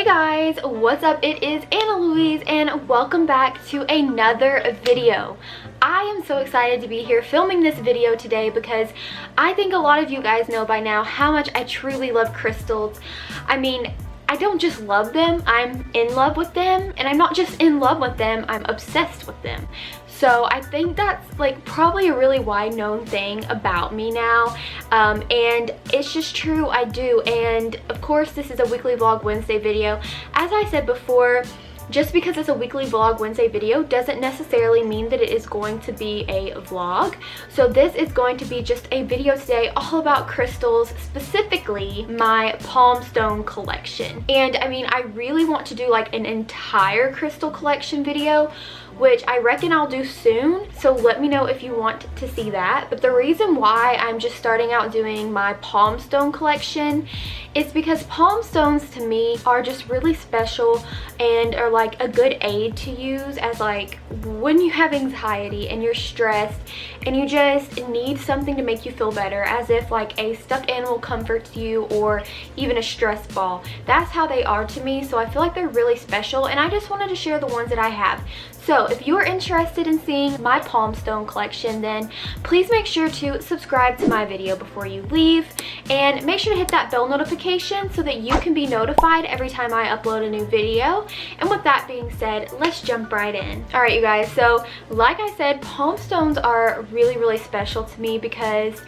Hey guys, what's up? It is ItsAnnaLouise and welcome back to another video. I am so excited to be here filming this video today because I think a lot of you guys know by now how much I truly love crystals. I mean, I don't just love them, I'm in love with them, and I'm not just in love with them, I'm obsessed with them. So I think that's like probably a really wide known thing about me now, and it's just true, I do. And of course this is a weekly vlog Wednesday video. As I said before, just because it's a weekly vlog Wednesday video doesn't necessarily mean that it is going to be a vlog. So this is going to be just a video today all about crystals, specifically my palm stone collection. And I mean, I really want to do like an entire crystal collection video, which I reckon I'll do soon, so let me know if you want to see that. But the reason why I'm just starting out doing my palm stone collection is because palm stones to me are just really special and are like a good aid to use as like when you have anxiety and you're stressed and you just need something to make you feel better, as if like a stuffed animal comforts you or even a stress ball. That's how they are to me, so I feel like they're really special and I just wanted to share the ones that I have. So if you are interested in seeing my palm stone collection, then please make sure to subscribe to my video before you leave, and make sure to hit that bell notification so that you can be notified every time I upload a new video. And with that being said, let's jump right in. Alright you guys, so like I said, palm stones are really special to me because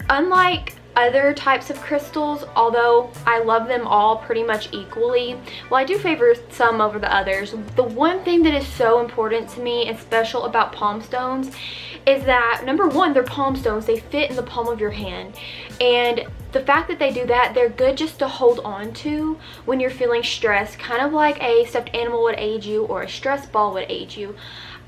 unlike other types of crystals, although I love them all pretty much equally, well, I do favor some over the others. The one thing that is so important to me and special about palm stones is that, number one, they're palm stones. They fit in the palm of your hand, and the fact that they do that, they're good just to hold on to when you're feeling stressed, kind of like a stuffed animal would aid you or a stress ball would aid you.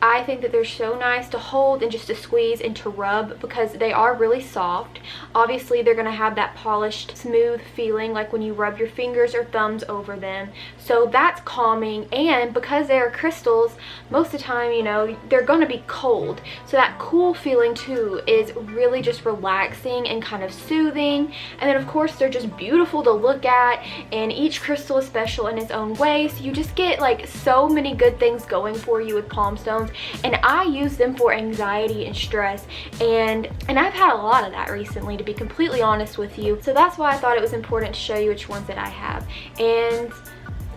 I think that they're so nice to hold and just to squeeze and to rub because they are really soft. Obviously, they're going to have that polished, smooth feeling like when you rub your fingers or thumbs over them. So that's calming, and because they are crystals, most of the time, you know, they're going to be cold. So that cool feeling too is really just relaxing and kind of soothing. And then of course, they're just beautiful to look at, and each crystal is special in its own way. So you just get like so many good things going for you with palm stones. And I use them for anxiety and stress, and I've had a lot of that recently, to be completely honest with you. So that's why I thought it was important to show you which ones that I have. And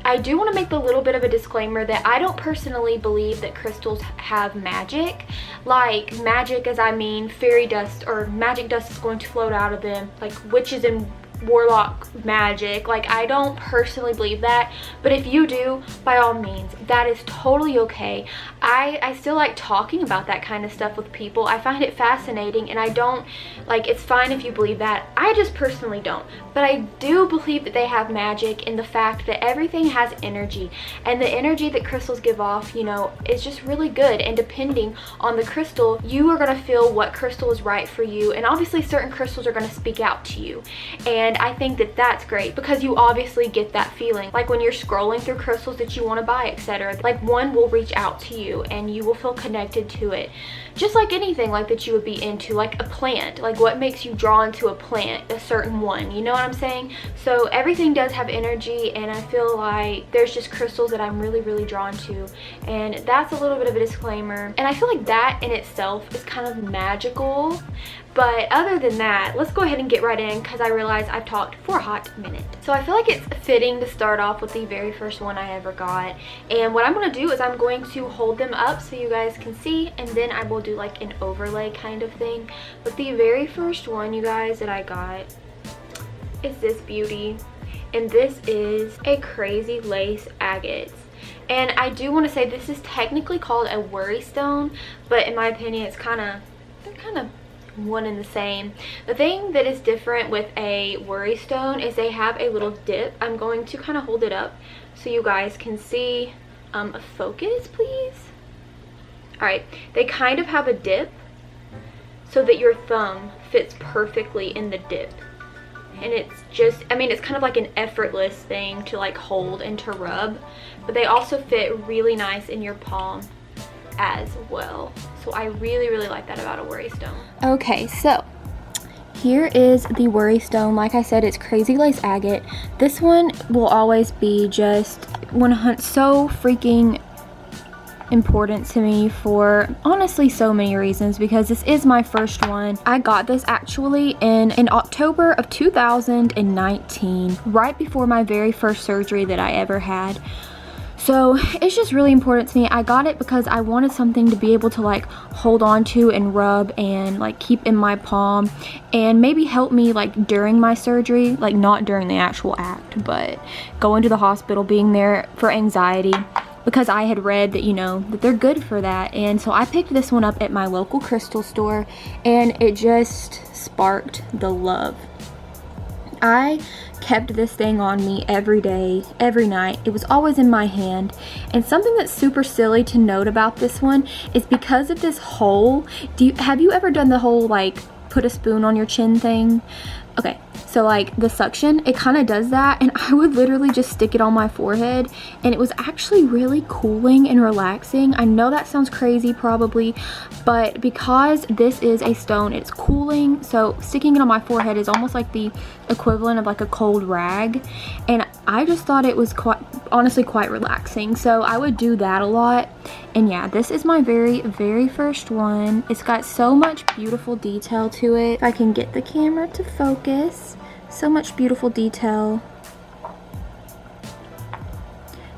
I do want to make the little bit of a disclaimer that I don't personally believe that crystals have magic. Like magic as I mean fairy dust or magic dust is going to float out of them, like witches and warlock magic. Like, I don't personally believe that, but if you do, by all means, that is totally okay. I still like talking about that kind of stuff with people. I find it fascinating, and I don't, like, it's fine if you believe that. I just personally don't, but I do believe that they have magic in the fact that everything has energy, and the energy that crystals give off, you know, is just really good. And depending on the crystal, you are going to feel what crystal is right for you, and obviously certain crystals are going to speak out to you. And I think that that's great because you obviously get that feeling like when you're scrolling through crystals that you want to buy, etc. Like one will reach out to you and you will feel connected to it, just like anything like that you would be into, like a plant. Like what makes you drawn to a plant, a certain one, you know what I'm saying? So everything does have energy, and I feel like there's just crystals that I'm really drawn to, and that's a little bit of a disclaimer. And I feel like that in itself is kind of magical. But other than that, let's go ahead and get right in because I realize I've talked for a hot minute. So I feel like it's fitting to start off with the very first one I ever got. And what I'm going to do is I'm going to hold them up so you guys can see, and then I will do like an overlay kind of thing. But the very first one, you guys, that I got is this beauty. And this is a crazy lace agate. And I do want to say this is technically called a worry stone, but in my opinion, it's they're kind of one and the same. The thing that is different with a worry stone is they have a little dip. I'm going to kind of hold it up so you guys can see. A focus, please. Alright, they kind of have a dip so that your thumb fits perfectly in the dip. And it's just, I mean, it's kind of like an effortless thing to like hold and to rub, but they also fit really nice in your palm as well. So I really like that about a worry stone. Okay, so Here is the worry stone. Like I said, it's Crazy Lace Agate. This one will always be just so freaking important to me for honestly so many reasons, because this is my first one. I got this actually in October of 2019, right before my very first surgery that I ever had. So it's just really important to me. I got it because I wanted something to be able to like hold on to and rub and like keep in my palm, and maybe help me like during my surgery, like not during the actual act, but going to the hospital, being there for anxiety, because I had read that, you know, that they're good for that. And so I picked this one up at my local crystal store, and it just sparked the love. I kept this thing on me every day, every night. It was always in my hand. And something that's super silly to note about this one is because of this hole. Have you ever done the whole like put a spoon on your chin thing? Okay, so like the suction, it kind of does that, and I would literally just stick it on my forehead, and it was actually really cooling and relaxing. I know that sounds crazy probably, but because this is a stone, it's cooling, so sticking it on my forehead is almost like the equivalent of like a cold rag, and I just thought it was honestly quite relaxing, so I would do that a lot. And yeah, this is my very first one. It's got so much beautiful detail to it. If I can get the camera to focus, so much beautiful detail.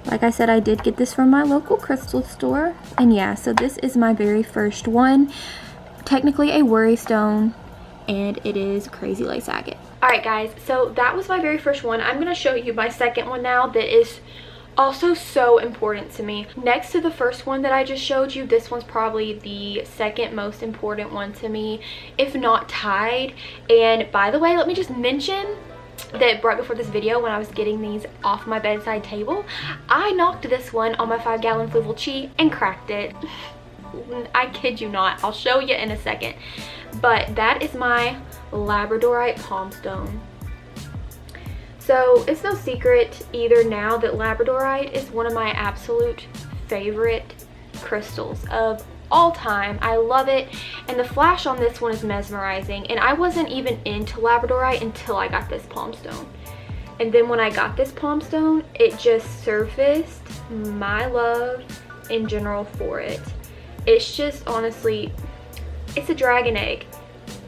Like I said, I did get this from my local crystal store. And yeah, so this is my very first one. Technically a worry stone, and it is Crazy Lace Agate. Alright guys, so that was my very first one. I'm going to show you my second one now that is also so important to me. Next to the first one that I just showed you, this one's probably the second most important one to me, if not tied. And by the way, let me just mention that right before this video, when I was getting these off my bedside table, I knocked this one on my 5-gallon Fluval Chi and cracked it. I kid you not. I'll show you in a second. But that is my Labradorite palm stone. So it's no secret either now that Labradorite is one of my absolute favorite crystals of all time. I love it, and the flash on this one is mesmerizing, and I wasn't even into Labradorite until I got this palm stone. And then when I got this palm stone, it just surfaced my love in general for it. It's just honestly, it's a dragon egg.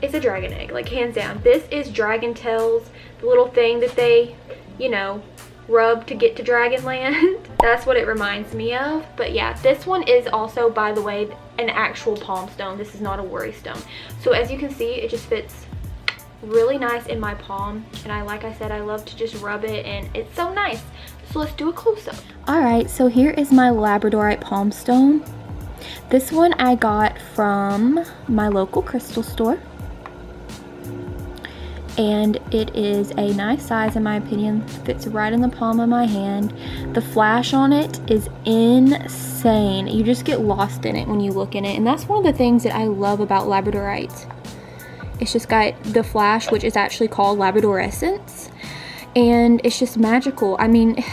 It's a dragon egg, like hands down. This is dragon tails, the little thing that they, you know, rub to get to Dragonland. That's what it reminds me of. But yeah, this one is also, by the way, an actual palm stone. This is not a worry stone. So as you can see, it just fits really nice in my palm, and like I said, I love to just rub it, and it's so nice. So let's do a close-up. All right, so here is my Labradorite palm stone. This one I got from my local crystal store, and it is a nice size in my opinion. Fits right in the palm of my hand. The flash on it is insane. You just get lost in it when you look in it, and that's one of the things that I love about Labradorite. It's just got the flash, which is actually called Labradorescence, and it's just magical. I mean,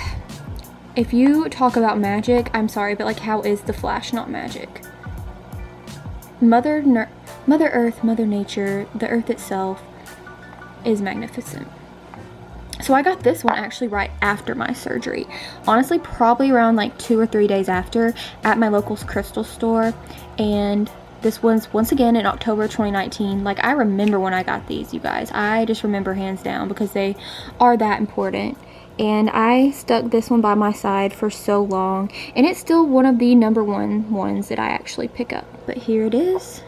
if you talk about magic, I'm sorry, but like, how is the flash not magic? Mother Earth, Mother Nature, the earth itself is magnificent. So I got this one actually right after my surgery. Honestly, probably around like 2 or 3 days after, at my local crystal store. And this one's once again in October 2019. Like, I remember when I got these, you guys. I just remember hands down, because they are that important. And I stuck this one by my side for so long, and it's still one of the #1 ones that I actually pick up. But here it is.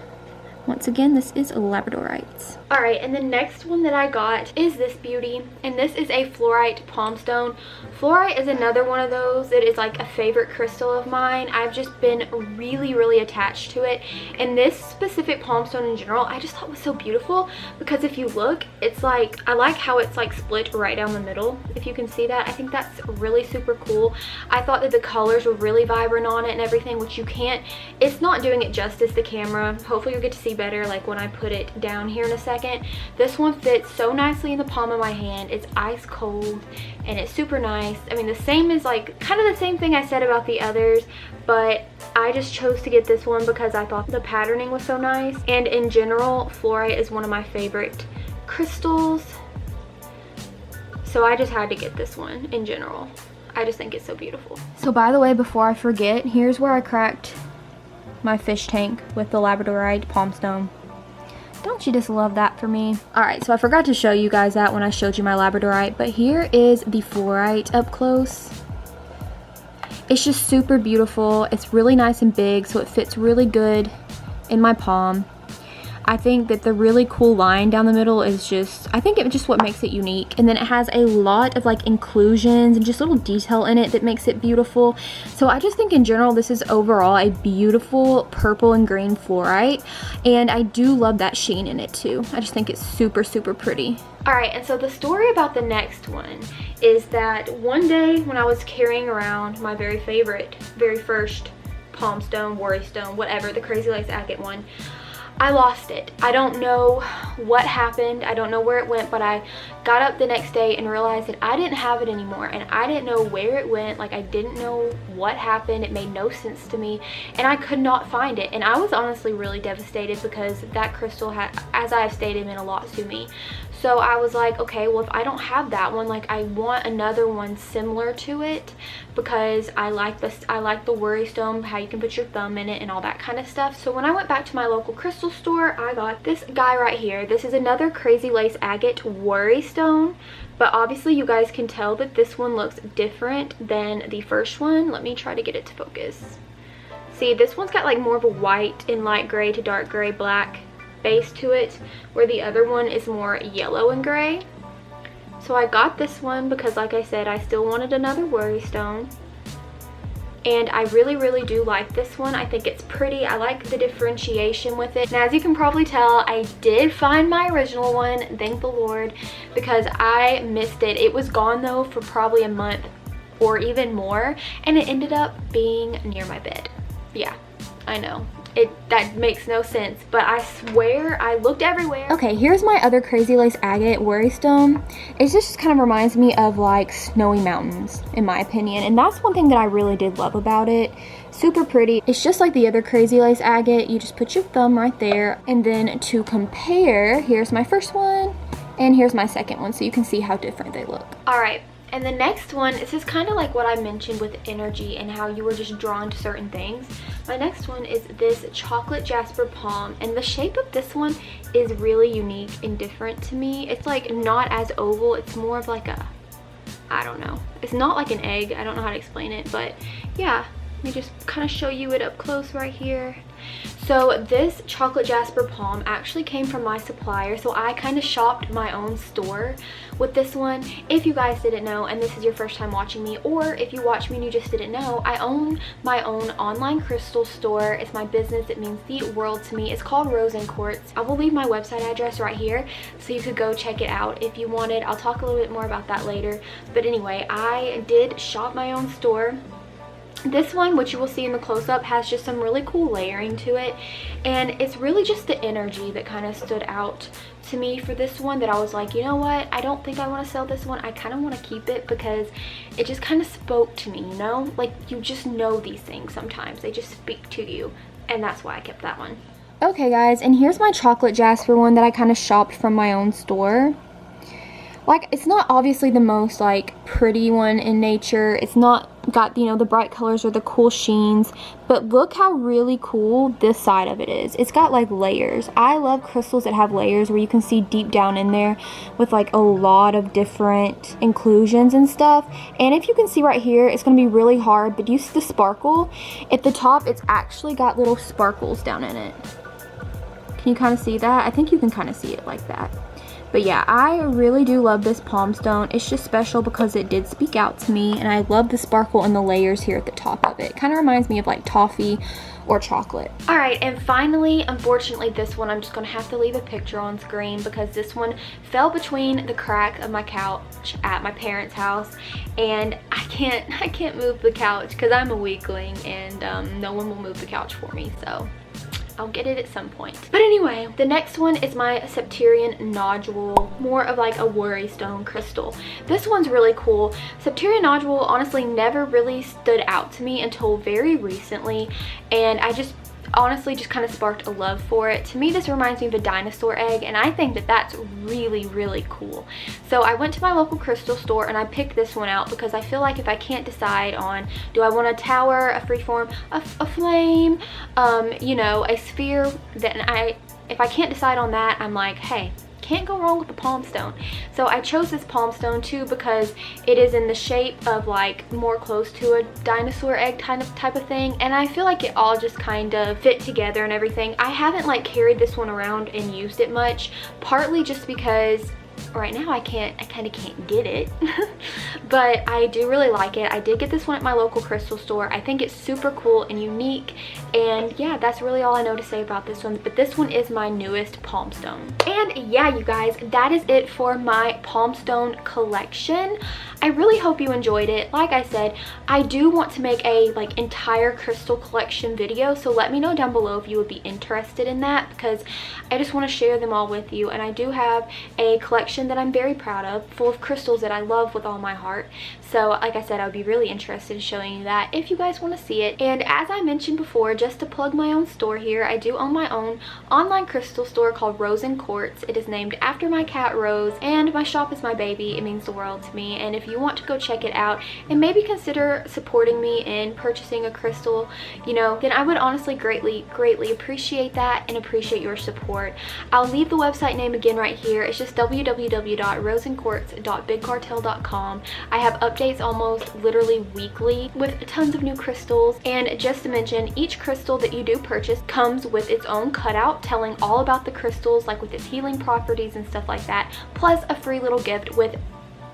Once again, this is Labradorite. Alright, and the next one that I got is this beauty, and this is a Fluorite palm stone. Fluorite is another one of those that is like a favorite crystal of mine. I've just been really attached to it, and this specific palm stone in general I just thought was so beautiful, because if you look, it's like, I like how it's like split right down the middle. If you can see that, I think that's really super cool. I thought that the colors were really vibrant on it and everything, which you can't, it's not doing it justice, the camera. Hopefully you'll get to see better like when I put it down here in a second. This one fits so nicely in the palm of my hand. It's ice cold and it's super nice. I mean, the same is like kind of the same thing I said about the others, but I just chose to get this one because I thought the patterning was so nice. And in general, Fluorite is one of my favorite crystals. So I just had to get this one in general. I just think it's so beautiful. So by the way, before I forget, here's where I cracked my fish tank with the Labradorite palm stone. Don't you just love that for me? Alright, so I forgot to show you guys that when I showed you my Labradorite, but here is the Fluorite up close. It's just super beautiful. It's really nice and big, so it fits really good in my palm. I think that the really cool line down the middle is just, I think it's just what makes it unique. And then it has a lot of like inclusions and just little detail in it that makes it beautiful. So I just think in general, this is overall a beautiful purple and green fluorite. And I do love that sheen in it too. I just think it's super, super pretty. All right, and so the story about the next one is that one day when I was carrying around my very first palm stone, worry stone, whatever, the Crazy Lace Agate one, I lost it. I don't know what happened. I don't know where it went, but I got up the next day and realized that I didn't have it anymore, and I didn't know where it went. Like, I didn't know what happened. It made no sense to me, and I could not find it. And I was honestly really devastated because that crystal had, as I have stated, meant a lot to me. So I was like, okay, well, if I don't have that one, like, I want another one similar to it, because I like the worry stone, how you can put your thumb in it and all that kind of stuff. So when I went back to my local crystal store, I got this guy right here. This is another Crazy Lace Agate worry stone, but obviously you guys can tell that this one looks different than the first one. Let me try to get it to focus. See, this one's got like more of a white and light gray to dark gray black base to it, where the other one is more yellow and gray. So I got this one because, like I said, I still wanted another worry stone, and I really, really do like this one. I think it's pretty. I like the differentiation with it. Now, as you can probably tell, I did find my original one, thank the Lord, because I missed it. It was gone though for probably a month or even more, and it ended up being near my bed. Yeah, I know. That makes no sense, but I swear I looked everywhere. Okay, here's my other Crazy Lace Agate worry stone. It just kind of reminds me of like snowy mountains, in my opinion, and that's one thing that I really did love about it. Super pretty. It's just like the other Crazy Lace Agate. You just put your thumb right there, and then to compare, here's my first one and here's my second one, so you can see how different they look. All right. And the next one, this is kind of like what I mentioned with energy and how you were just drawn to certain things. My next one is this chocolate Jasper palm, and the shape of this one is really unique and different to me. It's like not as oval, it's more of like a, I don't know. It's not like an egg, I don't know how to explain it, but yeah. Let me just kind of show you it up close right here. So this chocolate Jasper palm actually came from my supplier, so I kind of shopped my own store with this one. If you guys didn't know, and this is your first time watching me, or if you watch me and you just didn't know, I own my own online crystal store. It's my business. It means the world to me. It's called Rose and Quartz. I will leave my website address right here so you could go check it out if you wanted. I'll talk a little bit more about that later. But anyway, I did shop my own store. This one, which you will see in the close-up, has just some really cool layering to it, and it's really just the energy that kind of stood out to me for this one, that I was like, you know what, I don't think I want to sell this one. I kind of want to keep it because it just kind of spoke to me, you know, like you just know these things sometimes, they just speak to you, and that's why I kept that one. Okay guys, and here's my chocolate Jasper one that I kind of shopped from my own store. Like, it's not obviously the most like pretty one in nature. It's not got, you know, the bright colors or the cool sheens, but look how really cool this side of it is. It's got like layers. I love crystals that have layers where you can see deep down in there with like a lot of different inclusions and stuff. And if you can see right here, it's going to be really hard, but you see the sparkle at the top. It's actually got little sparkles down in it. Can you kind of see that? I think you can kind of see it like that. But yeah, I really do love this palm stone. It's just special because it did speak out to me, and I love the sparkle and the layers here at the top of it. Kind of reminds me of like toffee or chocolate. All right, and finally, unfortunately, this one I'm just gonna have to leave a picture on screen because this one fell between the crack of my couch at my parents' house, and I can't move the couch because I'm a weakling, and no one will move the couch for me, so I'll get it at some point. But anyway, the next one is my Septerian Nodule, more of like a worry stone crystal. This one's really cool. Septerian Nodule honestly never really stood out to me until very recently, and I just honestly just kind of sparked a love for it. To me, this reminds me of a dinosaur egg, and I think that that's really, really cool. So I went to my local crystal store and I picked this one out because I feel like if I can't decide on, do I want a tower, a freeform, a flame, you know, a sphere, then if I can't decide on that, I'm like, hey, can't go wrong with the palm stone. So I chose this palm stone too because it is in the shape of like more close to a dinosaur egg type of thing, and I feel like it all just kind of fit together and everything. I haven't like carried this one around and used it much, partly just because right now I kind of can't get it but I do really like it. I did get this one at my local crystal store. I think it's super cool and unique, and yeah, that's really all I know to say about this one. But this one is my newest palm stone. And yeah, you guys, that is it for my palm stone collection. I really hope you enjoyed it. Like I said, I do want to make a like entire crystal collection video, so let me know down below if you would be interested in that, because I just want to share them all with you. And I do have a collection that I'm very proud of, full of crystals that I love with all my heart. So like I said, I would be really interested in showing you that if you guys want to see it. And as I mentioned before, just to plug my own store here, I do own my own online crystal store called Rose and Quartz. It is named after my cat Rose, and my shop is my baby. It means the world to me, and if you want to go check it out and maybe consider supporting me in purchasing a crystal, you know, then I would honestly greatly appreciate that and appreciate your support. I'll leave the website name again right here. It's just www.roseandquartz.bigcartel.com. I have updates almost literally weekly with tons of new crystals, and just to mention, each crystal that you do purchase comes with its own cutout telling all about the crystals, like with its healing properties and stuff like that, plus a free little gift with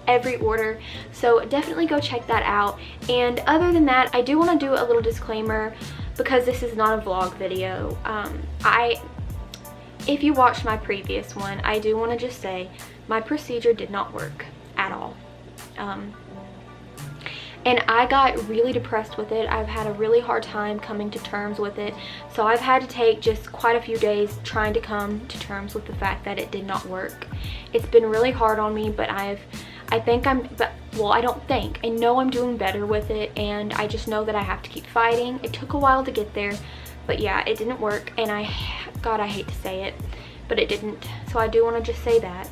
every order. So definitely go check that out. And other than that, I do want to do a little disclaimer because this is not a vlog video. If you watched my previous one, I do want to just say my procedure did not work at all. And I got really depressed with it. I've had a really hard time coming to terms with it. So I've had to take just quite a few days trying to come to terms with the fact that it did not work. It's been really hard on me, but I know I'm doing better with it, and I just know that I have to keep fighting. It took a while to get there, but yeah, it didn't work, and God, I hate to say it, but it didn't. So I do want to just say that.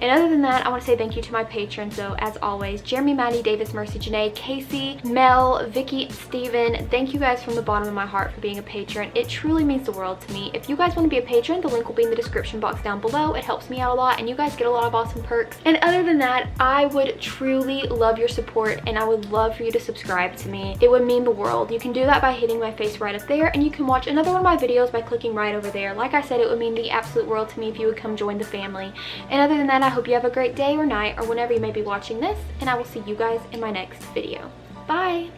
And other than that, I want to say thank you to my patrons. So as always, Jeremy, Maddie, Davis, Mercy, Janae, Casey, Mel, Vicky, Steven, thank you guys from the bottom of my heart for being a patron. It truly means the world to me. If you guys want to be a patron, the link will be in the description box down below. It helps me out a lot, and you guys get a lot of awesome perks. And other than that, I would truly love your support, and I would love for you to subscribe to me. It would mean the world. You can do that by hitting my face right up there, and you can watch another one of my videos by clicking right over there. Like I said, it would mean the absolute world to me if you would come join the family. And other than that, I hope you have a great day or night or whenever you may be watching this, and I will see you guys in my next video. Bye!